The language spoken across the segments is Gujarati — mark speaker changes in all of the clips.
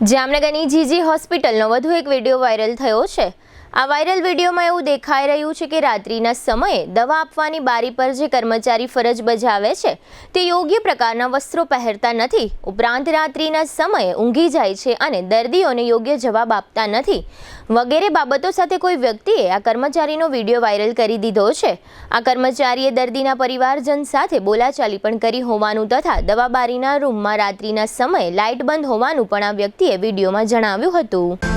Speaker 1: જામનગરની જીજી હોસ્પિટલનો વધુ એક વિડીયો વાયરલ થયો છે। આ વાયરલ વિડીયોમાં એવું દેખાઈ રહ્યું છે કે રાત્રિના સમયે દવા આપવાની બારી પર જે કર્મચારી ફરજ બજાવે છે તે યોગ્ય પ્રકારના વસ્ત્રો પહેરતા નથી, ઉપરાંત રાત્રિના સમયે ઊંઘી જાય છે અને દર્દીઓને યોગ્ય જવાબ આપતા નથી વગેરે બાબતો સાથે કોઈ વ્યક્તિએ આ કર્મચારીનો વિડીયો વાયરલ કરી દીધો છે। આ કર્મચારીએ દર્દીના પરિવારજન સાથે બોલાચાલી પણ કરી હોવાનું તથા દવા બારીના રૂમમાં રાત્રિના સમયે લાઇટ બંધ હોવાનું પણ આ વ્યક્તિએ વિડીયોમાં જણાવ્યું હતું।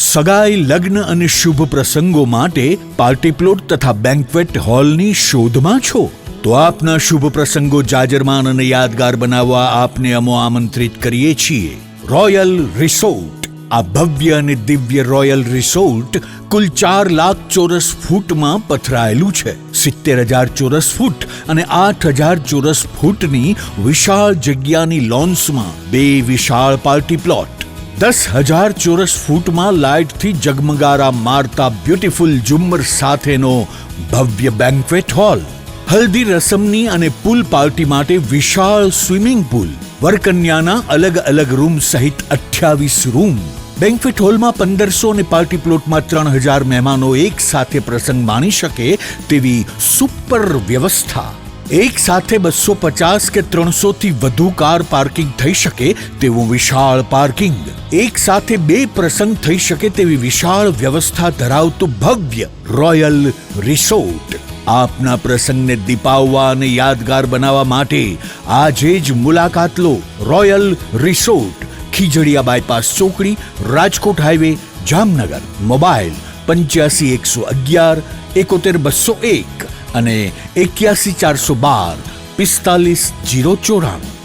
Speaker 2: સગાઈ, લગ્ન અને શુભ પ્રસંગો માટે પાર્ટી પ્લોટ તથા બેન્ક્વેટ હોલની શોધમાં છો તો આપના શુભ પ્રસંગો જાજરમાન અને યાદગાર બનાવવા આપને અમો આમંત્રિત કરીએ છીએ। રોયલ રિસોર્ટ, આ ભવ્ય અને દિવ્ય રોયલ રિસોર્ટ કુલ 4 લાખ ચોરસ ફૂટમાં પથરાયેલું છે। 70,000 ચોરસ ફૂટ અને 8,000 ચોરસ ફૂટની વિશાળ જગ્યાની લોન્સમાં 2 વિશાળ પાર્ટી પ્લોટ, 10,000 ચોરસ ફૂટમાં લાઇટથી જગમગારા મારતા બ્યુટીફુલ ઝુમ્મર સાથેનો ભવ્ય બેન્ક્વેટ હોલ, હલ્દી રસમની અને પૂલ પાર્ટી માટે વિશાળ સ્વિમિંગ પૂલ, વરકન્યાના અલગ અલગ રૂમ સહિત 28 રૂમ, બેન્ક્વેટ હોલમાં 1500 અને પાર્ટી પ્લોટમાં 3,000 મહેમાનો એક સાથે પ્રસંગ માણી શકે તેવી સુપર વ્યવસ્થા, એક સાથે 250 કે 300 થી વધુ કાર પાર્કિંગ થઈ શકે તેવું વિશાળ પાર્કિંગ, એક સાથે 2 પ્રસંગ થઈ શકે તેવી વિશાળ વ્યવસ્થા ધરાવતું ભવ્ય રોયલ રિસોર્ટ। આપના પ્રસંગને દીપાવવા અને યાદગાર બનાવવા માટે આજે જ મુલાકાત લો। રોયલ રિસોર્ટ, ખીજડીયા બાયપાસ ચોકડી, રાજકોટ હાઈવે, જામનગર। મોબાઈલ 85 111 71 201 અને 81 412 45 094।